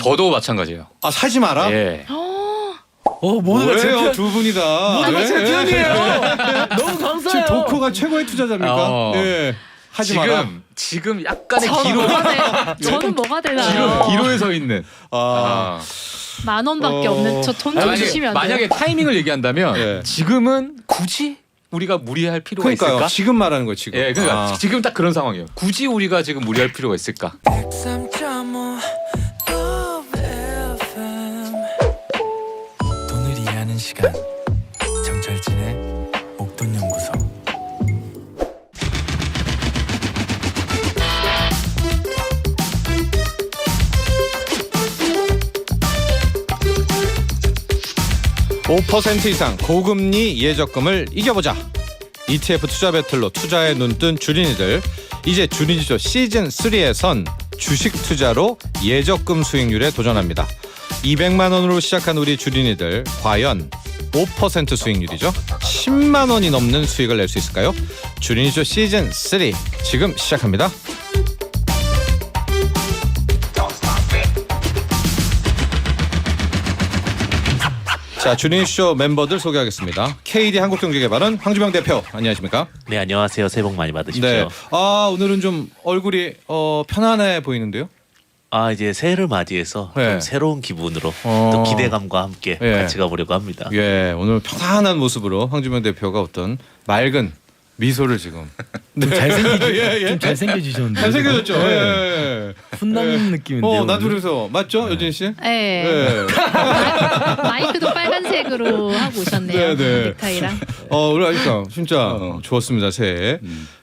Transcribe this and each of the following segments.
저도 마찬가지예요. 아 사지 마라. 예. 모두가 제 뭐예요? 편. 두 분이 다. 모두가 제 네. 편이에요. 너무 지금 감사해요. 도커가 최고의 투자자입니까? 예. 하지 마라. 지금 약간의 저는 기로 저는 뭐가 되나요? 기로에 서 있는. 아. 만 원밖에 없는 저 돈 좀 만약에, 주시면 안 돼요? 만약에 타이밍을 얘기한다면 예. 지금은 굳이 우리가 무리할 필요가 그러니까요. 있을까? 지금 말하는 거예요. 지금. 예, 그러니까 아. 지금 딱 그런 상황이에요. 굳이 우리가 지금 무리할 필요가 있을까? 103.5 FM 돈을 이해하는 시간 정철진의 목돈연구소. (5% 이상) 고금리 예적금을 이겨보자. ETF 투자 배틀로 투자에 눈뜬 주린이들, 이제 주린이조 시즌3에선 주식 투자로 예적금 수익률에 도전합니다. 200만 원으로 시작한 우리 주린이들, 과연 5% 수익률이죠, 10만 원이 넘는 수익을 낼 수 있을까요? 주린이조 시즌3 지금 시작합니다. 자, 주린이쇼 멤버들 소개하겠습니다. KD 한국경제개발은 황주명 대표, 안녕하십니까? 네, 안녕하세요. 새해 복 많이 받으십시오. 네. 아, 오늘은 좀 얼굴이 편안해 보이는데요. 이제 새해를 맞이해서 네. 좀 새로운 기분으로 어. 또 기대감과 함께 예. 같이 가보려고 합니다. 예, 오늘 편안한 모습으로 황주명 대표가 어떤 맑은 미소를 지금 좀 좀 잘생겨지셨는데. 잘생겨졌죠. 예. 훈남 느낌인데요. 나도 그래서 맞죠, 여진 씨? 네. 예. 마이크도 빨간색으로 하고 오셨네요. 네, 네. 넥타이랑. 그러니까 진짜 좋았습니다, 새해.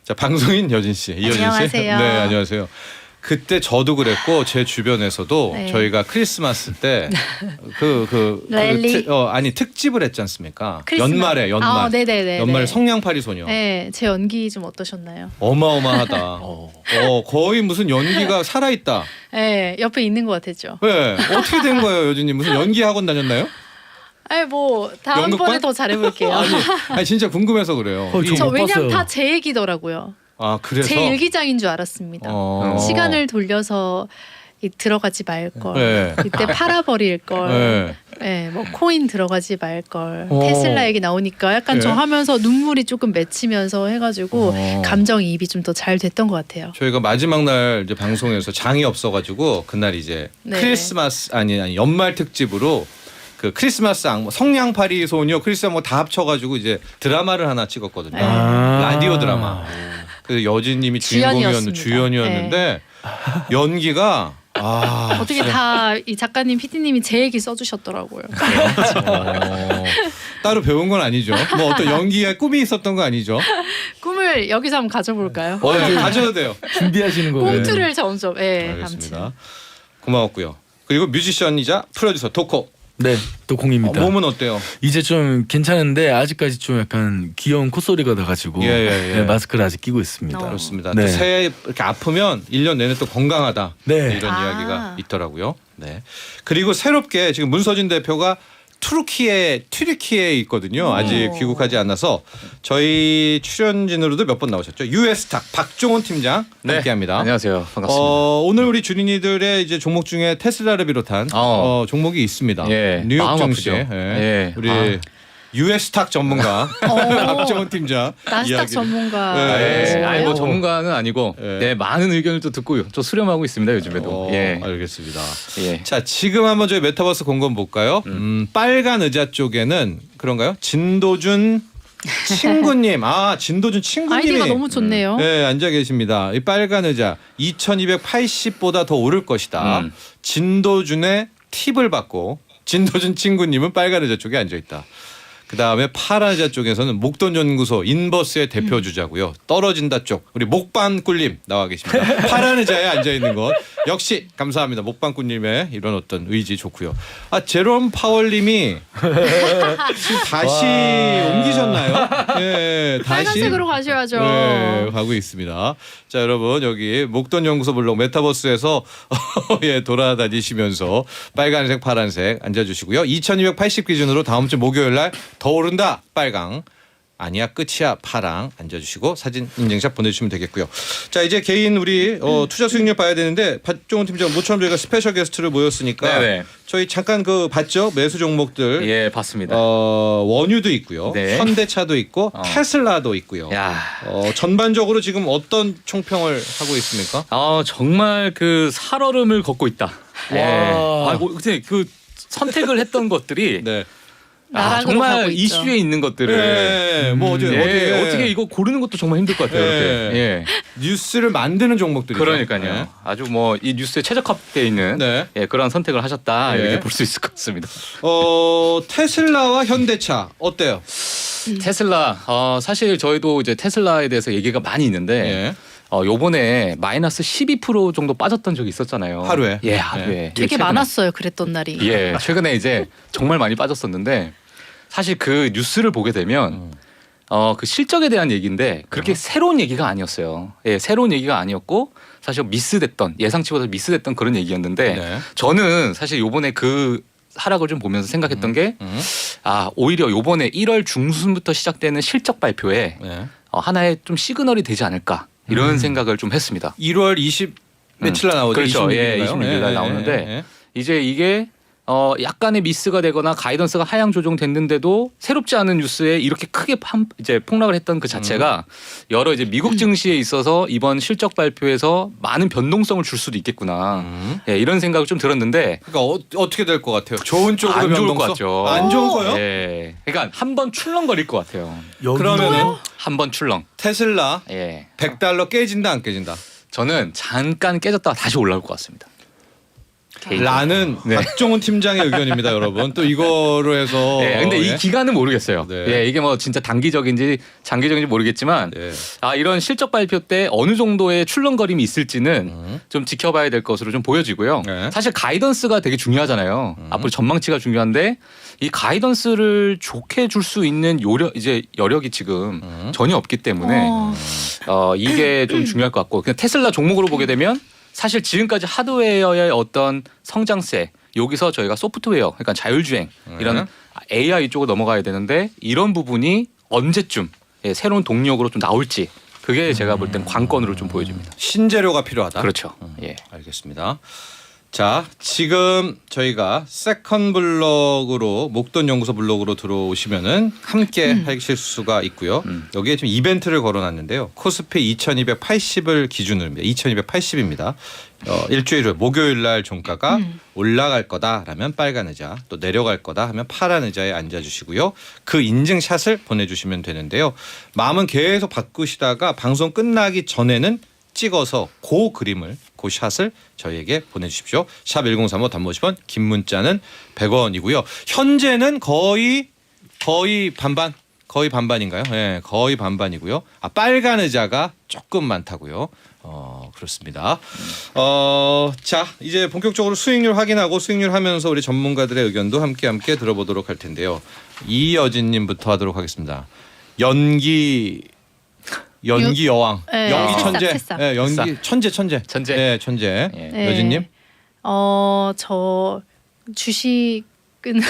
자, 방송인 여진 씨, 이여진 씨. 안녕하세요. 네, 안녕하세요. 그때 저도 그랬고 제 주변에서도 네. 저희가 크리스마스 때 랠리? 특집을 했지 않습니까? 크리스마스. 연말에 네네네. 연말에 성냥팔이 소녀. 네, 제 연기 좀 어떠셨나요? 어마어마하다. 거의 무슨 연기가 살아있다. 네, 옆에 있는 것 같았죠. 네, 어떻게 된 거예요, 여진님? 무슨 연기 학원 다녔나요? 아니 뭐 다음번에 연극반? 더 잘해볼게요. 아니 진짜 궁금해서 그래요. 저 저 못 왜냐면 봤어요. 다 제 얘기더라고요. 그래서 제 일기장인 줄 알았습니다. 시간을 돌려서 들어가지 말 걸. 네. 이때 팔아버릴 걸. 네. 네, 뭐 코인 들어가지 말 걸. 어. 테슬라 얘기 나오니까 약간 네. 저 하면서 눈물이 조금 맺히면서 해가지고 어. 감정이입이 좀 더 잘 됐던 것 같아요. 저희가 마지막 날 이제 방송에서 장이 없어가지고 그날 이제 네. 크리스마스 아니 연말 특집으로 그 크리스마스 악몽, 성냥팔이 소녀, 크리스마스 뭐 다 합쳐가지고 이제 드라마를 하나 찍었거든요. 라디오 드라마. 그래서 여진님이 주연이었는데 연기가 어떻게 다 이 작가님, PD님이 제 얘기 써주셨더라고요. 따로 배운 건 아니죠. 뭐 어떤 연기에 꿈이 있었던 거 아니죠. 꿈을 여기서 한번 가져볼까요? 가져도 돼요. 준비하시는 거예요. 꽁트를 점점. 네, 알겠습니다. 고마웠고요. 그리고 뮤지션이자 프로듀서 도코. 네, 또 공입니다. 몸은 어때요? 이제 좀 괜찮은데 아직까지 좀 약간 귀여운 콧소리가 나가지고 예. 네, 마스크를 아직 끼고 있습니다. 그렇습니다. 네. 또 새해 이렇게 아프면 1년 내내 또 건강하다. 네. 이런 이야기가 있더라고요. 네. 그리고 새롭게 지금 문서진 대표가 튀르키예에 있거든요. 아직 귀국하지 않아서 저희 출연진으로도 몇 번 나오셨죠. 유에스탁 박종원 팀장 함께합니다. 안녕하세요. 반갑습니다. 오늘 우리 주린이들의 이제 종목 중에 테슬라를 비롯한 종목이 있습니다. 예, 뉴욕 마음 증시. 아프죠. 예. 우리 유에스탁 전문가 박종원 팀장 나스닥 이야기. 전문가. 네. 아니 뭐 전문가는 아니고 네. 많은 의견을 또 듣고 또 수렴하고 있습니다 요즘에도. 알겠습니다. 예. 자, 지금 한번 저희 메타버스 공건 볼까요? 빨간 의자 쪽에는 그런가요? 진도준 친구님. 진도준 친구님이 아이디가 너무 좋네요. 네, 앉아 계십니다. 이 빨간 의자 2280보다 더 오를 것이다. 진도준의 팁을 받고 진도준 친구님은 빨간 의자 쪽에 앉아 있다. 그 다음에 파란 의자 쪽에서는 목돈연구소 인버스의 대표 주자고요. 떨어진다 쪽 우리 목반꿀님 나와 계십니다. 파란 의자에 앉아 있는 것 역시 감사합니다. 목반꿀님의 이런 어떤 의지 좋고요. 제롬 파월님이 지금 다시 옮기셨나요? 네, 다시 빨간색으로 가셔야죠. 네, 가고 있습니다. 자, 여러분 여기 목돈연구소 블록 메타버스에서 돌아다니시면서 빨간색, 파란색 앉아주시고요. 2280 기준으로 다음 주 목요일 날 더 오른다 빨강 아니야 끝이야 파랑 앉아주시고 사진 인증샷 보내주시면 되겠고요. 자 이제 개인 우리 투자 수익률 봐야 되는데 박종훈 팀장 모처럼 저희가 스페셜 게스트를 모였으니까 네네. 저희 잠깐 그 봤죠 매수 종목들 예, 봤습니다. 원유도 있고요, 네. 현대차도 있고 테슬라도 있고요. 야, 전반적으로 지금 어떤 총평을 하고 있습니까? 정말 그 살얼음을 걷고 있다. 와. 예. 근데 그 선택을 했던 것들이 네. 나락으로 정말 가고 있죠. 이슈에 있는 것들을 네. 뭐 어떻게 이거 고르는 것도 정말 힘들 것 같아요. 네. 이렇게. 예. 뉴스를 만드는 종목들이죠. 그러니까요. 네. 아주 뭐 이 뉴스에 최적화되어 있는 네. 예, 그런 선택을 하셨다 네. 이렇게 볼 수 있을 것 같습니다. 테슬라와 현대차 어때요? 테슬라 사실 저희도 이제 테슬라에 대해서 얘기가 많이 있는데 요번에 마이너스 12% 정도 빠졌던 적이 있었잖아요. 하루에? 예, 하루에. 되게 최근에. 많았어요. 그랬던 날이. 예, 최근에 이제 정말 많이 빠졌었는데 사실 그 뉴스를 보게 되면 그 실적에 대한 얘기인데 그렇게 새로운 얘기가 아니었어요. 예, 새로운 얘기가 아니었고 사실 미스됐던 예상치보다 미스됐던 그런 얘기였는데 네. 저는 사실 요번에 그 하락을 좀 보면서 생각했던 게 오히려 요번에 1월 중순부터 시작되는 실적 발표에 네. 하나의 좀 시그널이 되지 않을까 이런 생각을 좀 했습니다. 1월 20 며칠 날 나오죠? 그렇죠. 26일 예, 인가요? 26일 날 나오는데 예. 이제 이게 약간의 미스가 되거나 가이던스가 하향 조정됐는데도 새롭지 않은 뉴스에 이렇게 크게 이제 폭락을 했던 그 자체가 여러 이제 미국 증시에 있어서 이번 실적 발표에서 많은 변동성을 줄 수도 있겠구나. 예, 이런 생각을 좀 들었는데 그러니까 어떻게 될 것 같아요? 좋은 쪽으로 안 좋을 것 변동성? 같죠. 안 좋은 거요? 예, 그러니까 한 번 출렁거릴 것 같아요. 그러면은 한 번 출렁. 테슬라 예, $100 깨진다 안 깨진다? 저는 잠깐 깨졌다가 다시 올라올 것 같습니다. 라는 박종훈 팀장의 의견입니다, 여러분. 또 이거로 해서 예, 근데 이 기간은 모르겠어요. 네. 예, 이게 뭐 진짜 단기적인지 장기적인지 모르겠지만 예. 이런 실적 발표 때 어느 정도의 출렁거림이 있을지는 좀 지켜봐야 될 것으로 좀 보여지고요. 네. 사실 가이던스가 되게 중요하잖아요. 앞으로 전망치가 중요한데 이 가이던스를 좋게 줄 수 있는 여력이 지금 전혀 없기 때문에 이게 좀 중요할 것 같고 그냥 테슬라 종목으로 보게 되면 사실 지금까지 하드웨어의 어떤 성장세 여기서 저희가 소프트웨어 그러니까 자율주행 이런 AI 쪽으로 넘어가야 되는데 이런 부분이 언제쯤 새로운 동력으로 좀 나올지 그게 제가 볼 땐 관건으로 좀 보여집니다. 신재료가 필요하다. 그렇죠. 예. 알겠습니다. 자, 지금 저희가 세컨 블럭으로 목돈 연구소 블럭으로 들어오시면은 함께 하실 수가 있고요. 여기에 지금 이벤트를 걸어놨는데요. 코스피 2280을 기준으로 2280입니다. 일주일 후 목요일 날 종가가 올라갈 거다라면 빨간 의자, 또 내려갈 거다 하면 파란 의자에 앉아주시고요. 그 인증샷을 보내주시면 되는데요. 마음은 계속 바꾸시다가 방송 끝나기 전에는 찍어서 그 그림을 그 샷을 저희에게 보내주십시오. 샵 1035 단문 50원 긴 문자는 100원이고요. 현재는 거의 반반인가요? 네, 거의 반반이고요. 빨간 의자가 조금 많다고요. 그렇습니다. 자 이제 본격적으로 수익률 확인하고 수익률 하면서 우리 전문가들의 의견도 함께 들어보도록 할 텐데요. 이여진님부터 하도록 하겠습니다. 연기 여왕, 네, 연기 새싹, 천재, 새싹. 네, 연기 새싹. 천재. 네, 천재. 예. 네. 여진님. 저 주식은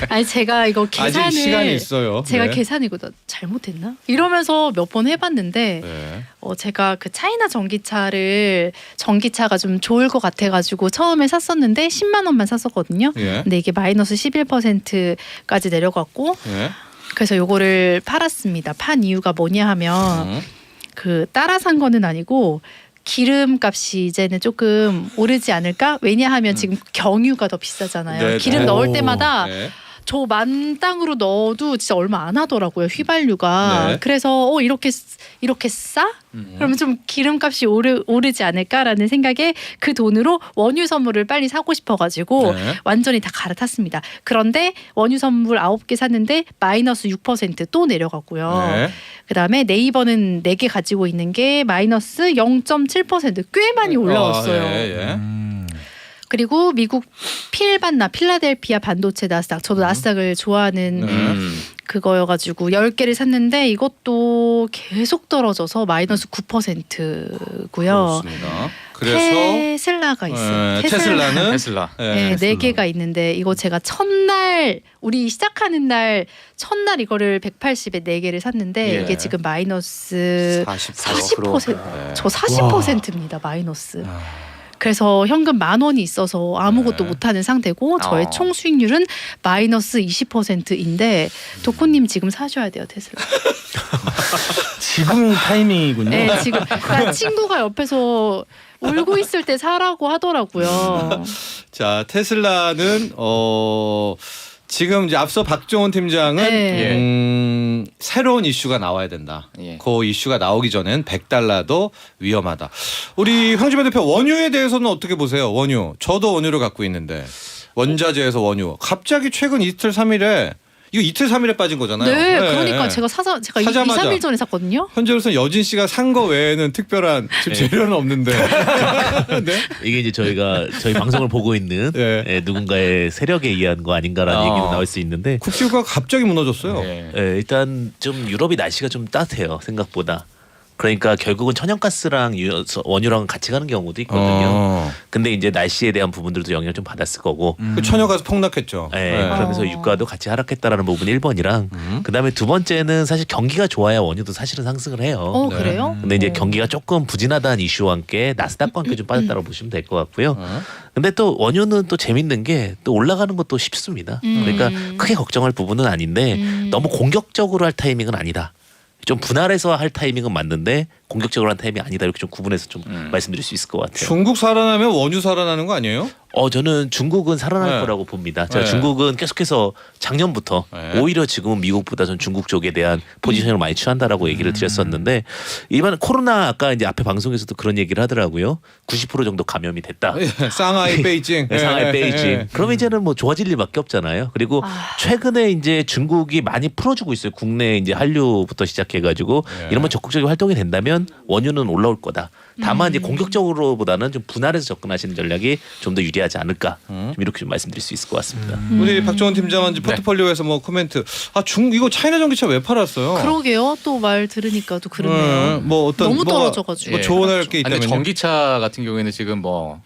아니 제가 이거 아직 계산을 시간이 있어요. 제가 네. 계산 이거 잘못했나? 이러면서 몇 번 해봤는데 네. 제가 그 차이나 전기차가 좀 좋을 것 같아가지고 처음에 샀었는데 10만 원만 샀었거든요. 예. 근데 이게 마이너스 11%까지 내려갔고 예. 그래서 요거를 팔았습니다. 판 이유가 뭐냐 하면 그 따라 산 거는 아니고 기름값이 이제는 조금 오르지 않을까? 왜냐하면 지금 경유가 더 비싸잖아요. 네, 기름 네. 넣을 때마다 네. 저 만땅으로 넣어도 진짜 얼마 안 하더라고요. 휘발유가. 네. 그래서 이렇게 싸? 그러면 좀 기름값이 오르지 않을까라는 생각에 그 돈으로 원유 선물을 빨리 사고 싶어가지고 네. 완전히 다 갈아탔습니다. 그런데 원유 선물 9개 샀는데 마이너스 6% 내려갔고요. 네. 그다음에 네이버는 4개 가지고 있는 게 마이너스 0.7% 꽤 많이 올라왔어요. 예. 그리고 미국 필델피아 반도체 나스닥 저도 나스닥을 좋아하는 그거여가지고 10개를 샀는데 이것도 계속 떨어져서 마이너스 9%고요. 그렇습니다. 그래서 테슬라가 있어요. 테슬라는 테슬라. 네, 4개가 있는데 이거 제가 첫날 우리 시작하는 날 첫날 이거를 180에 4개를 샀는데 예. 이게 지금 마이너스 40%. 네. 저 40%입니다. 마이너스. 그래서 현금 10,000원이 있어서 아무것도 네. 못하는 상태고 저의 총 수익률은 마이너스 20%인데 도코님 지금 사셔야 돼요 테슬라. 지금 타이밍이군요. 네, 지금 나 친구가 옆에서 울고 있을 때 사라고 하더라고요. 자 테슬라는 지금 이제 앞서 박종원 팀장은 네. 새로운 이슈가 나와야 된다. 예. 그 이슈가 나오기 전엔 $100도 위험하다. 우리 황지배 대표 원유에 대해서는 어떻게 보세요? 원유. 저도 원유를 갖고 있는데 원자재에서 원유. 갑자기 최근 이틀 3일에 이거 이틀 3일에 빠진 거잖아요. 네, 그러니까 제가 제가 2, 사자마자. 3일 전에 샀거든요. 현재로서는 여진 씨가 산 거 외에는 특별한 지금 재료는 없는데. 네? 이게 이제 저희 방송을 보고 있는 네. 누군가의 세력에 의한 거 아닌가라는 얘기도 나올 수 있는데 국시유가 갑자기 무너졌어요. 예. 일단 좀 유럽이 날씨가 좀 따뜻해요 생각보다. 그러니까 결국은 천연가스랑 원유랑 같이 가는 경우도 있거든요. 근데 이제 날씨에 대한 부분들도 영향을 좀 받았을 거고. 그 처녀가서 폭락했죠. 네, 그러면서 유가도 같이 하락했다라는 부분이 1번이랑 그다음에 두 번째는 사실 경기가 좋아야 원유도 사실은 상승을 해요. 네. 그래요? 근데 이제 경기가 조금 부진하다는 이슈와 함께 나스닥과 함께 좀 빠졌다고 보시면 될 것 같고요. 근데 또 원유는 또 재밌는 게 또 올라가는 것도 쉽습니다. 그러니까 크게 걱정할 부분은 아닌데 너무 공격적으로 할 타이밍은 아니다. 좀 분할해서 할 타이밍은 맞는데 공격적으로 한 타이밍이 아니다. 이렇게 좀 구분해서 좀 말씀드릴 수 있을 것 같아요. 중국 살아나면 원유 살아나는 거 아니에요? 저는 중국은 살아날 네. 거라고 봅니다. 제가 네. 중국은 계속해서 작년부터 네. 오히려 지금은 미국보다 전 중국 쪽에 대한 포지션을 많이 취한다라고 얘기를 드렸었는데 일반 코로나 아까 이제 앞에 방송에서도 그런 얘기를 하더라고요. 90% 정도 감염이 됐다. 상하이, 베이징. 네, 상하이 예, 베이징. 예. 그러면 이제는 뭐 좋아질 일밖에 없잖아요. 그리고 최근에 이제 중국이 많이 풀어주고 있어요. 국내 이제 한류부터 시작해가지고 예. 이런 뭐 적극적인 활동이 된다면 원유는 올라올 거다. 다만 이제 공격적으로보다는 좀 분할해서 접근하시는 전략이 좀 더 유리하지 않을까. 좀 이렇게 좀 말씀드릴 수 있을 것 같습니다. 우리 박정원 팀장은 이제 포트폴리오에서 뭐 코멘트. 이거 차이나 전기차 왜 팔았어요? 그러게요. 또 말 들으니까 또 그러네요. 뭐 어떤 너무 뭐가 떨어져가지고. 뭐 조언할 게 근데 있다면요? 전기차 같은 경우에는 지금 뭐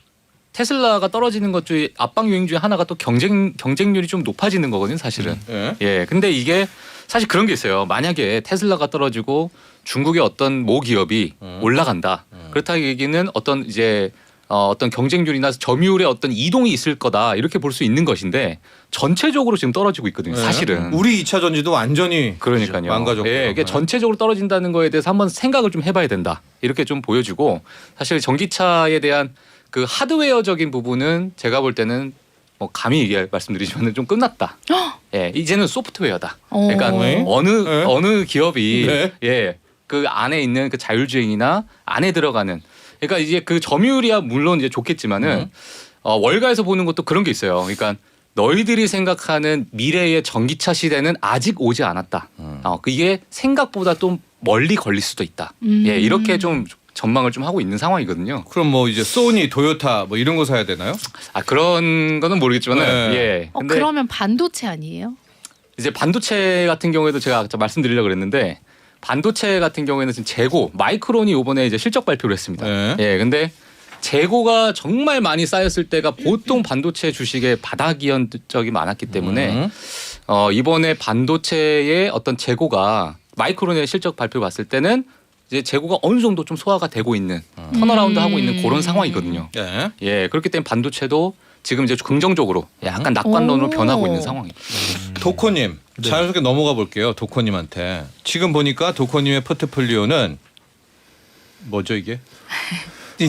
테슬라가 떨어지는 것 중에 압박 요인 중에 하나가 또 경쟁률이 좀 높아지는 거거든요, 사실은. 예. 예. 근데 이게 사실 그런 게 있어요. 만약에 테슬라가 떨어지고 중국의 어떤 모 기업이 올라간다. 그렇다는 얘기는 어떤 이제 어떤 경쟁률이나 점유율의 어떤 이동이 있을 거다 이렇게 볼 수 있는 것인데 전체적으로 지금 떨어지고 있거든요. 예. 사실은. 우리 2차 전지도 완전히 그러니까요. 망가졌고요. 예, 이게 네. 전체적으로 떨어진다는 거에 대해서 한번 생각을 좀 해봐야 된다. 이렇게 좀 보여지고 사실 전기차에 대한 그 하드웨어적인 부분은 제가 볼 때는 뭐 감히 말씀드리지만 좀 끝났다. 예, 이제는 소프트웨어다. 그러니까 네. 어느 기업이 네. 예, 그 안에 있는 그 자율주행이나 안에 들어가는 그러니까 이제 그 점유율이야 물론 이제 좋겠지만은 월가에서 보는 것도 그런 게 있어요. 그러니까 너희들이 생각하는 미래의 전기차 시대는 아직 오지 않았다. 이게 생각보다 또 멀리 걸릴 수도 있다. 예, 이렇게 좀 전망을 좀 하고 있는 상황이거든요. 그럼 뭐 이제 소니, 도요타 뭐 이런 거 사야 되나요? 그런 거는 모르겠지만 네. 예. 근데 그러면 반도체 아니에요? 이제 반도체 같은 경우에도 제가 아까 말씀드리려고 그랬는데 반도체 같은 경우에는 지금 재고 마이크론이 이번에 이제 실적 발표를 했습니다. 네. 예. 근데 재고가 정말 많이 쌓였을 때가 보통 반도체 주식의 바닥이었던 적이 많았기 때문에 이번에 반도체의 어떤 재고가 마이크론의 실적 발표 봤을 때는 이제 재고가 어느 정도 좀 소화가 되고 있는 턴어라운드 하고 있는 그런 상황이거든요. 예. 예, 그렇기 때문에 반도체도 지금 이제 긍정적으로 약간 낙관론으로 오. 변하고 있는 상황입니다. 도코님 자연스럽게 넘어가 볼게요. 도코님한테 지금 보니까 도코님의 포트폴리오는 뭐죠 이게?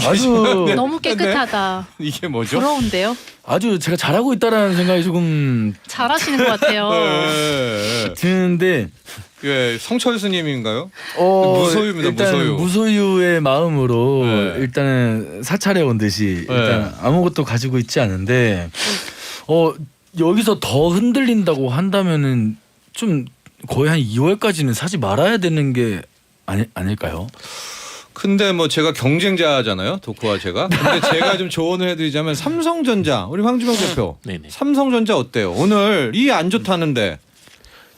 아주 네. 너무 깨끗하다. 이게 뭐죠? 부러운데요? 아주 제가 잘하고 있다라는 생각이 조금 잘하시는 것 같아요. 네. 드는데 예, 성철 스님인가요? 무소유입니다, 일단 무소유. 의 마음으로 네. 일단은 사찰에 온 듯이 일단 아무것도 가지고 있지 않은데 여기서 더 흔들린다고 한다면은 좀 거의 한 2월까지는 사지 말아야 되는 게 아닐까요? 근데 뭐 제가 경쟁자잖아요, 도코와 제가. 근데 제가 좀 조언을 해드리자면 삼성전자 우리 황주경 대표. 네네. 삼성전자 어때요? 오늘 이 안 좋다는데.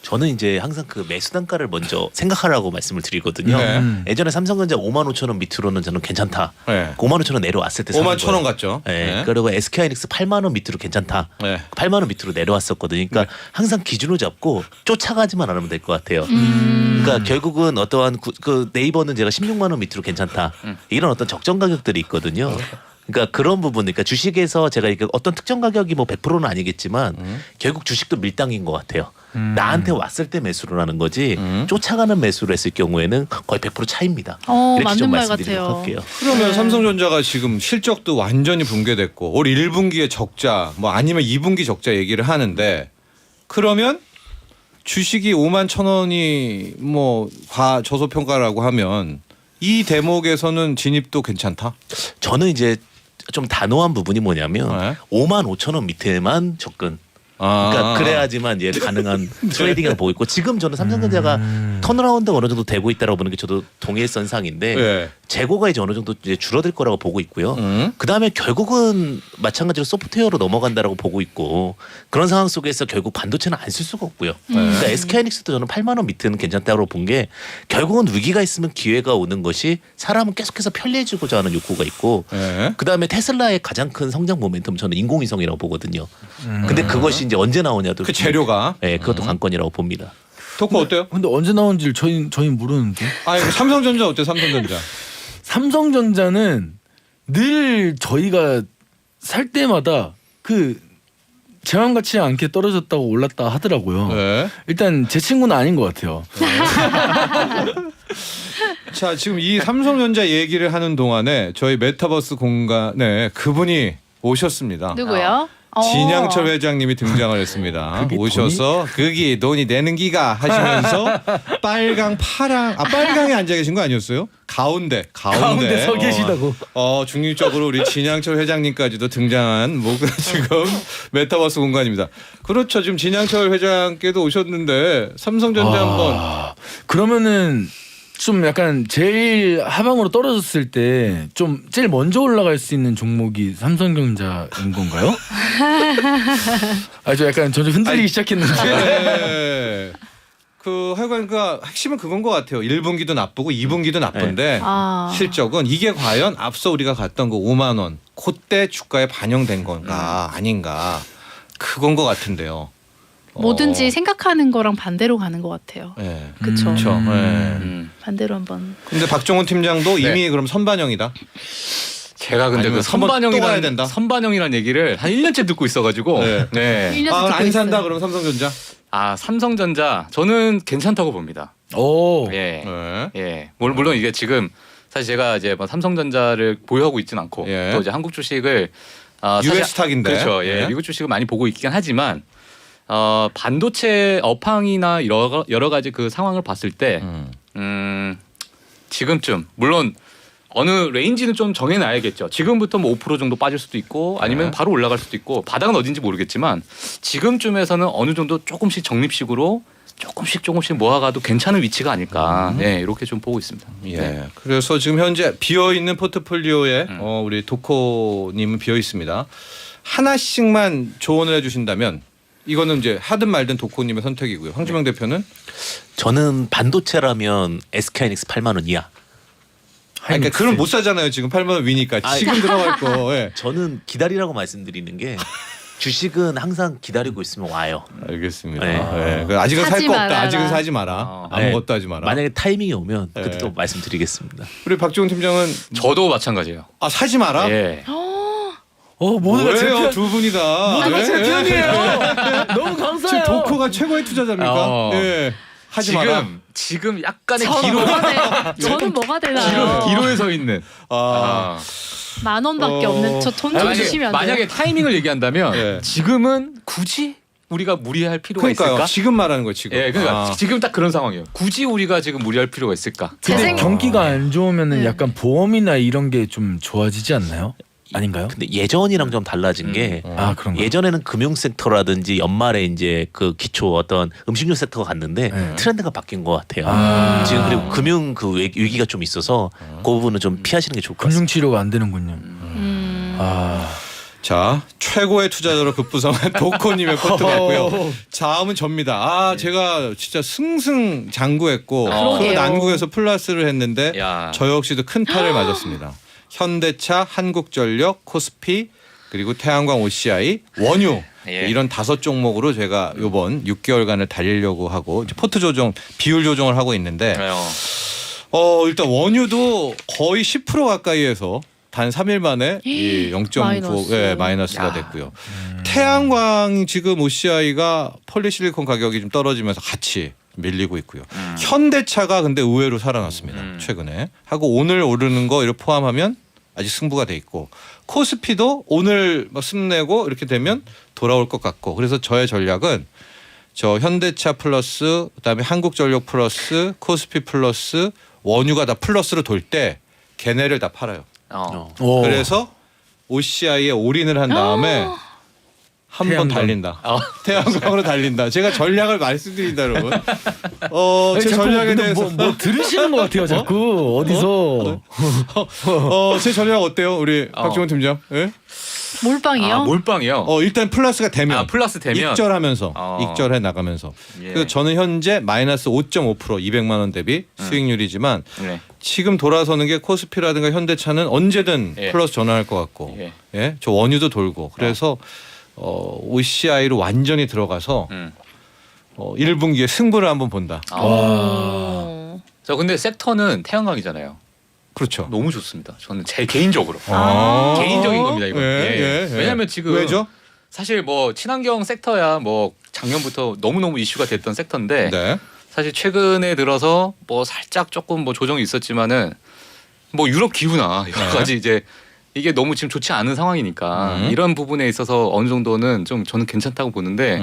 저는 이제 항상 그 매수 단가를 먼저 생각하라고 말씀을 드리거든요. 네. 예전에 삼성전자 55,000원 밑으로는 저는 괜찮다. 네. 55,000원 내려왔을 때 사는 51,000원 거예요. 갔죠. 네. 그리고 SK하이닉스 8만 원 밑으로 괜찮다. 네. 8만 원 밑으로 내려왔었거든요. 그러니까 항상 기준을 잡고 쫓아가지만 않으면 될 것 같아요. 그러니까 결국은 어떠한 그 네이버는 제가 16만 원 밑으로 괜찮다. 이런 어떤 적정 가격들이 있거든요. 그러니까 그런 부분, 그러니까 주식에서 제가 이게 어떤 특정 가격이 뭐 100%는 아니겠지만 결국 주식도 밀당인 것 같아요. 나한테 왔을 때 매수를 하는 거지 쫓아가는 매수를 했을 경우에는 거의 100% 차입니다. 이렇게 좀 맞는 말 말씀드리도록 같아요. 할게요. 그러면 삼성전자가 지금 실적도 완전히 붕괴됐고 올 1분기에 적자 뭐 아니면 2분기 적자 얘기를 하는데 그러면 주식이 51,000원이 뭐 과저소평가라고 하면 이 대목에서는 진입도 괜찮다. 저는 이제 좀 단호한 부분이 뭐냐면 네. 55,000원 밑에만 접근. 그러니까 그래야지만 이제 가능한 트레이딩을 보고 있고 지금 저는 삼성전자가 턴어라운드가 어느 정도 되고 있다라고 보는 게 저도 동일선상인데 네. 재고가 이제 어느 정도 이제 줄어들 거라고 보고 있고요. 그 다음에 결국은 마찬가지로 소프트웨어로 넘어간다라고 보고 있고 그런 상황 속에서 결국 반도체는 안 쓸 수가 없고요. 그러니까 SK하이닉스도 저는 8만 원 밑에는 괜찮다고 본 게 결국은 위기가 있으면 기회가 오는 것이 사람은 계속해서 편리해지고자 하는 욕구가 있고 네. 그 다음에 테슬라의 가장 큰 성장 모멘텀 저는 인공위성이라고 보거든요. 근데 그것이 이제 언제 나오냐도 그 재료가. 네, 그것도 관건이라고 봅니다. 토코 어때요? 근데 언제 나온지 저희 모르는데. 아니 삼성전자 어때? 삼성전자. 삼성전자는 늘 저희가 살 때마다 그 제 맘 같지 않게 떨어졌다고 올랐다 하더라고요. 네. 일단 제 친구는 아닌 것 같아요. 자 지금 이 삼성전자 얘기를 하는 동안에 저희 메타버스 공간에 그분이 오셨습니다. 누구요? 진양철 회장님이 등장을 했습니다. 그게 오셔서 그기 돈이 되는 기가 하시면서 빨강 파랑 빨강에 앉아 계신 거 아니었어요? 가운데 가운데 서 계시다고. 중립적으로 우리 진양철 회장님까지도 등장한 뭐가 지금 메타버스 공간입니다. 그렇죠. 지금 진양철 회장께도 오셨는데 삼성전자 한번 그러면은 좀 약간 제일 하방으로 떨어졌을 때 좀 제일 먼저 올라갈 수 있는 종목이 삼성전자인 건가요? 저 약간 점점 흔들리기 시작했는데. 네. 그 하여간 그 핵심은 그건 것 같아요. 1분기도 나쁘고 2분기도 나쁜데 실적은 이게 과연 앞서 우리가 갔던 그 5만 원 그때 주가에 반영된 건가 아닌가 그건 것 같은데요. 뭐든지 생각하는 거랑 반대로 가는 것 같아요. 네. 그쵸. 그렇죠. 반대로 한번. 근데 박종훈 팀장도 네. 이미 그럼 선반영이다. 제가 근데 아니면 그 한번 또 가야 선반영이라는 된다? 선반영이라는 얘기를 한 1년째 듣고 있어가지고 네. 네. 1년 듣고 안 산다 있어요. 그럼 삼성전자. 삼성전자 저는 괜찮다고 봅니다. 오. 예. 네. 예. 물론 이게 지금 사실 제가 이제 뭐 삼성전자를 보유하고 있진 않고 예. 또 이제 한국 주식을 US 스탁인데. 그렇죠. 예. 예. 미국 주식을 많이 보고 있긴 하지만 반도체 업황이나 여러 가지 그 상황을 봤을 때 지금쯤 물론 어느 레인지는 좀 정해놔야겠죠. 지금부터 뭐 5% 정도 빠질 수도 있고 아니면 네. 바로 올라갈 수도 있고 바닥은 어딘지 모르겠지만 지금쯤에서는 어느 정도 조금씩 적립식으로 조금씩 모아가도 괜찮은 위치가 아닐까. 네, 이렇게 좀 보고 있습니다. 예. 네. 그래서 지금 현재 비어 있는 포트폴리오에 우리 도코님은 비어 있습니다. 하나씩만 조언을 해주신다면 이거는 이제 하든 말든 도코님의 선택이고요. 황주명 대표는 저는 반도체라면 SK하이닉스 8만 원 이하. 그러니까 그럼 못 사잖아요. 지금 8만 원 위니까 지금 들어갈 거. 예. 저는 기다리라고 말씀드리는 게 주식은 항상 기다리고 있으면 와요. 알겠습니다. 네. 예. 아직은 살 사지 거 없다. 말아라. 아직은 사지 마라. 아무것도 하지 마라. 만약에 타이밍이 오면 네. 그때 또 말씀드리겠습니다. 우리 박지훈 팀장은 저도 마찬가지예요. 사지 마라. 예. 모두가 제 뭐예요? 편. 두 분이 다. 모두가 제 예. 편이에요. 너무 지금 감사해요. 도코가 최고의 투자자입니까? 예. 하지 마라. 지금 약간의 저는 뭐가 되나요? 기로에 서 있는. 아. 10,000원밖에 없는 저 돈 좀 주시면 안 돼요? 만약에 타이밍을 얘기한다면 예. 지금은 굳이 우리가 무리할 필요가 그러니까요. 있을까? 지금 말하는 거예요. 지금. 예, 그러니까 지금 딱 그런 상황이에요. 굳이 우리가 지금 무리할 필요가 있을까? 제 근데 생각 경기가 안 좋으면은 네. 약간 보험이나 이런 게 좀 좋아지지 않나요? 아닌가요? 근데 예전이랑 좀 달라진 게 그런가? 예전에는 금융 섹터라든지 연말에 이제 그 기초 어떤 음식료 섹터가 갔는데 네. 트렌드가 바뀐 것 같아요. 아. 지금 그리고 금융 그 위기가 좀 있어서 그 부분은 좀 피하시는 게 좋을 것 같습니다. 금융 치료가 안 되는군요. 아. 자, 최고의 투자자로 급부상한 도코님의 코트 같고요. 다음은 접니다. 제가 진짜 승승장구했고 그 그러게요. 난국에서 플러스를 했는데 야. 저 역시도 큰 탈을 맞았습니다. 현대차, 한국전력, 코스피 그리고 태양광 OCI, 원유 예. 이런 5종목으로 제가 이번 6개월간을 달리려고 하고 이제 포트 조정, 비율 조정을 하고 있는데 일단 원유도 거의 10% 가까이에서 단 3일 만에 이 0.9 마이너스. 마이너스가 야. 됐고요. 태양광 지금 OCI가 폴리실리콘 가격이 좀 떨어지면서 같이 밀리고 있고요. 현대차가 근데 의외로 살아났습니다. 최근에 하고 오늘 오르는 거 이렇게 포함하면 아직 승부가 돼 있고 코스피도 오늘 막 승내고 이렇게 되면 돌아올 것 같고 그래서 저의 전략은 저 현대차 플러스 그다음에 한국전력 플러스 코스피 플러스 원유가 다 플러스로 돌 때 걔네를 다 팔아요. 오. 그래서 OCI에 올인을 한 다음에 한 번 태양광. 달린다. 태양광으로 달린다. 제가 전략을 말씀드린다 여러분. 아니, 제 자꾸 전략에 근데 대해서 뭐 들으시는 것 같아요. 자꾸 어디서 제 전략 어때요, 우리 박종원 팀장? 예? 몰빵이요? 몰빵이요. 일단 플러스가 되면 플러스 되면 익절하면서 익절해 나가면서. 예. 그래서 저는 현재 마이너스 5.5% 200만 원 대비 수익률이지만 네. 지금 돌아서는 게 코스피라든가 현대차는 언제든 예. 플러스 전환할 것 같고, 예. 예, 저 원유도 돌고 그래서 OCI로 완전히 들어가서 1분기에 승부를 한번 본다. 저 근데 섹터는 태양광이잖아요. 그렇죠. 너무 좋습니다. 저는 제 개인적으로 아. 개인적인 겁니다 이거. 예. 왜냐하면 지금 왜죠? 사실 뭐 친환경 섹터야 뭐 작년부터 너무너무 이슈가 됐던 섹터인데 네. 사실 최근에 들어서 뭐 살짝 조금 뭐 조정이 있었지만은 뭐 유럽 기후나 여러 네. 가지 이제 이게 너무 지금 좋지 않은 상황이니까 이런 부분에 있어서 어느 정도는 좀 저는 괜찮다고 보는데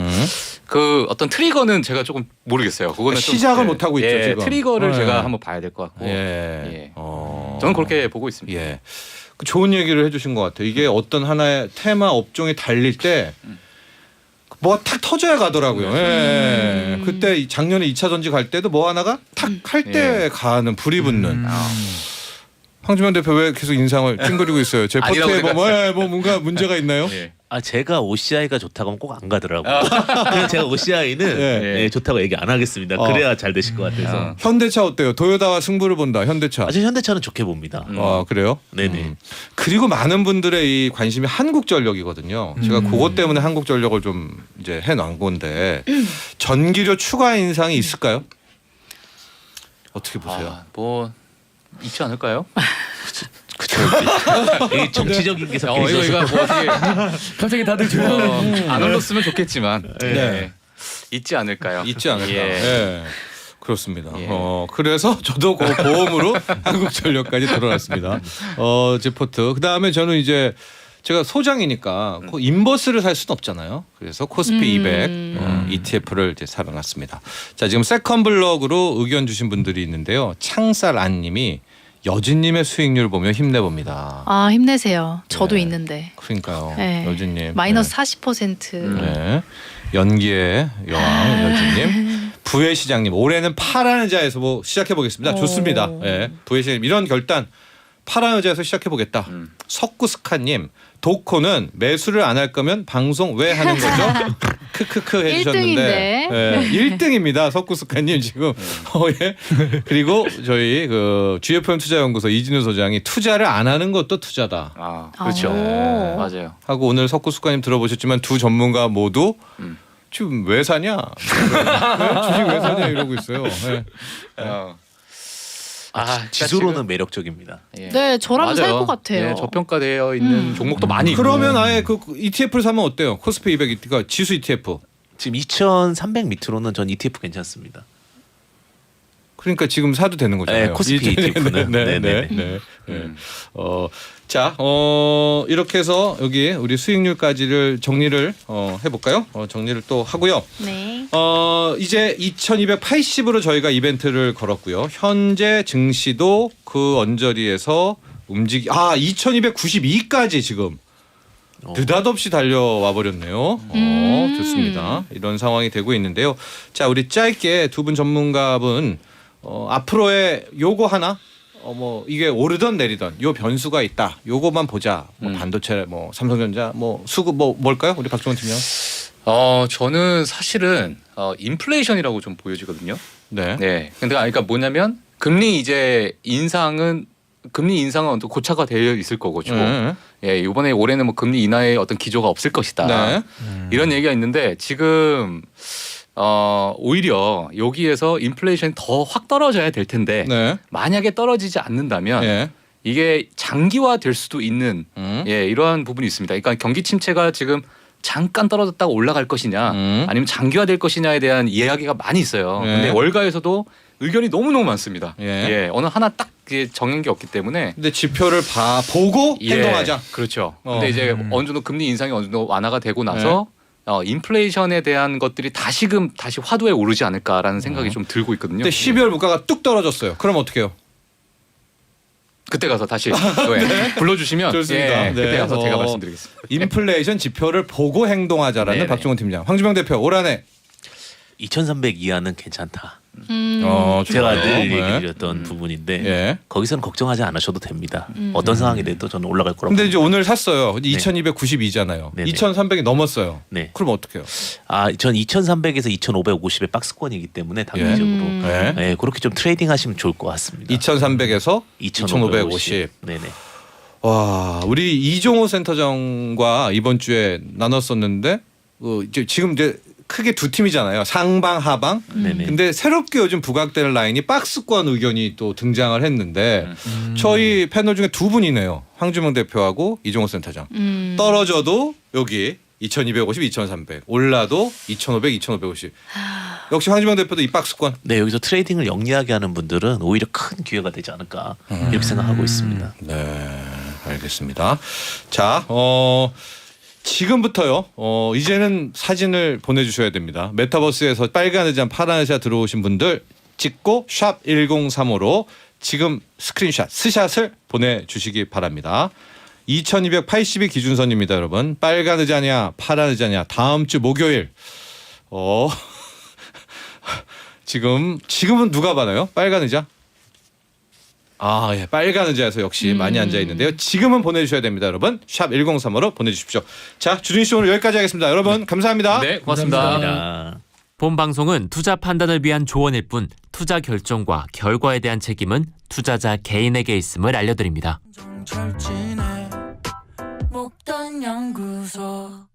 그 어떤 트리거는 제가 조금 모르겠어요. 그거는 좀, 시작을 못 하고 있죠, 지금. 트리거를 네. 제가 한번 봐야 될 것 같고. 예. 저는 그렇게 보고 있습니다. 예. 그 좋은 얘기를 해주신 것 같아요. 이게 어떤 하나의 테마 업종이 달릴 때 뭐가 탁 터져야 가더라고요. 예. 그때 작년에 2차 전지 갈 때도 뭐 하나가 탁 할 때 가는 불이 붙는. 황주만 대표 왜 계속 인상을 찡그리고 있어요? 제 아니라고 포트에 뭐 뭔가 문제가 있나요? 예. 제가 OCI가 좋다고 하면 꼭 안 가더라고요. 그래서 제가 OCI는 예. 좋다고 얘기 안 하겠습니다. 그래야 잘 되실 것 같아서. 현대차 어때요? 도요타와 승부를 본다. 현대차. 저 현대차는 좋게 봅니다. 그래요? 네네. 그리고 많은 분들의 이 관심이 한국전력이거든요. 제가 그것 때문에 한국전력을 좀 이제 해놓은 건데 전기료 추가 인상이 있을까요? 어떻게 보세요? 뭐 있지 않을까요? 그쵸. 이게 정치적인 게 섞여 이거 있어서. 뭐 어떻게 갑자기 다들 조용. 안 올렸으면 좋겠지만 네. 있지 않을까요? 있지 않을까? 예. 예. 그렇습니다. 예. 그래서 저도 그 보험으로 한국전력까지 들어왔습니다. 제 포트. 그 다음에 저는 이제 제가 소장이니까 그 인버스를 살 수는 없잖아요. 그래서 코스피 200 ETF를 이제 사려놨습니다. 자, 지금 세컨블럭으로 의견 주신 분들이 있는데요. 창살 안님이 여진님의 수익률 보며 힘내봅니다. 힘내세요. 저도 네. 있는데. 그러니까요, 네. 여진님. 마이너스 네. 40%. 네. 연기의 여왕 여진님. 부의 시장님 올해는 파란 의자에서 뭐 시작해 보겠습니다. 좋습니다. 예. 부의 시장님 이런 결단 파란 의자에서 시작해 보겠다. 석구스카님 도코는 매수를 안 할 거면 방송 왜 하는 거죠? 크크크 해주셨는데 1등입니다. 석구스카님 지금 예. 그리고 저희 그 GFM 투자연구소 이진우 소장이 투자를 안 하는 것도 투자다. 그렇죠. 오. 맞아요. 하고 오늘 석구스카님 들어보셨지만 두 전문가 모두 지금 왜 사냐? 주식 왜 사냐 이러고 있어요. 네. 지수로는 매력적입니다. 예. 네, 저라면 살 맞아요. 것 같아요. 예, 저평가되어 있는 종목도 많이 있고. 그러면 아예 그 ETF를 사면 어때요? 코스피 200 그러니까 지수 ETF. 지금 2,300 밑으로는 전 ETF 괜찮습니다. 그러니까 지금 사도 되는 거잖아요. 네, 코스피 ETF는. 네. 자, 이렇게 해서 여기 우리 수익률까지를 정리를 해볼까요? 정리를 또 하고요. 네. 이제 2280으로 저희가 이벤트를 걸었고요. 현재 증시도 그 언저리에서 2292까지 지금 느닷없이 달려와 버렸네요. 좋습니다. 이런 상황이 되고 있는데요. 자, 우리 짧게 두 분 전문가분 앞으로의 요거 하나 뭐 이게 오르던 내리던 요 변수가 있다. 요거만 보자. 뭐 음. 반도체, 뭐 삼성전자, 뭐 수급 뭐 뭘까요? 우리 박종원 팀장. 저는 사실은 인플레이션이라고 좀 보여지거든요. 네. 네. 근데 그러니까 뭐냐면 금리 인상은 또 고차가 되어 있을 거고 주로. 예, 이번에 올해는 뭐 금리 인하의 어떤 기조가 없을 것이다. 네. 이런 얘기가 있는데 지금 오히려 여기에서 인플레이션이 더 확 떨어져야 될 텐데 네. 만약에 떨어지지 않는다면 예. 이게 장기화 될 수도 있는 음. 예, 이러한 부분이 있습니다. 그러니까 경기 침체가 지금 잠깐 떨어졌다가 올라갈 것이냐 아니면 장기화될 것이냐에 대한 이야기가 많이 있어요. 네. 근데 월가에서도 의견이 너무너무 많습니다. 예. 예, 어느 하나 딱 정한 게 없기 때문에 근데 지표를 보고 예, 행동하자. 그렇죠. 근데 이제 음. 어느 정도 금리 인상이 어느 정도 완화가 되고 나서 인플레이션에 대한 것들이 다시 화두에 오르지 않을까라는 생각이 좀 들고 있거든요. 근데 12월 물가가 뚝 떨어졌어요. 그럼 어떻게 해요? 그때 가서 다시 불러주시면 좋습니다. 예, 그때 네. 가서 제가 말씀드리겠습니다. 인플레이션 지표를 보고 행동하자라는 네네. 박종원 팀장. 황주명 대표 올 한해 2,300 이하는 괜찮다. 좋아요. 제가 늘 네. 얘기드렸던 부분인데 예. 거기서는 걱정하지 않으셔도 됩니다. 어떤 상황이 돼도 저는 올라갈 거라고. 근데 이제 오늘 샀어요. 네. 2292잖아요. 네네. 2300이 넘었어요. 네. 그럼 어떻게 해요? 전 2,300에서 2,550의 박스권이기 때문에 단기적으로 네. 네, 그렇게 좀 트레이딩 하시면 좋을 것 같습니다. 2300에서 2,550. 2550. 네네. 와, 우리 이종호 센터장과 이번 주에 나눴었는데 지금 이제 크게 두 팀이잖아요. 상방, 하방. 네네. 근데 새롭게 요즘 부각되는 라인이 박스권 의견이 또 등장을 했는데 저희 패널 중에 두 분이네요. 황주명 대표하고 이종호 센터장. 떨어져도 여기 2250, 2300. 올라도 2500, 2550. 역시 황주명 대표도 이 박스권. 네, 여기서 트레이딩을 영리하게 하는 분들은 오히려 큰 기회가 되지 않을까 이렇게 생각하고 있습니다. 네, 알겠습니다. 자, 지금부터요. 이제는 사진을 보내주셔야 됩니다. 메타버스에서 빨간 의자, 파란 의자 들어오신 분들 찍고 샵 1035로 지금 스크린샷, 스샷을 보내주시기 바랍니다. 2280이 기준선입니다, 여러분. 빨간 의자냐, 파란 의자냐. 다음 주 목요일. 지금은 누가 받아요? 빨간 의자? 예. 빨간 의자에서 역시 많이 앉아 있는데요. 지금은 보내주셔야 됩니다, 여러분. 샵 1035로 보내주십시오. 자, 주진 씨 오늘 여기까지 하겠습니다. 여러분 감사합니다. 네, 고맙습니다. 감사합니다. 본 방송은 투자 판단을 위한 조언일 뿐 투자 결정과 결과에 대한 책임은 투자자 개인에게 있음을 알려드립니다. 정철진의 목돈 연구소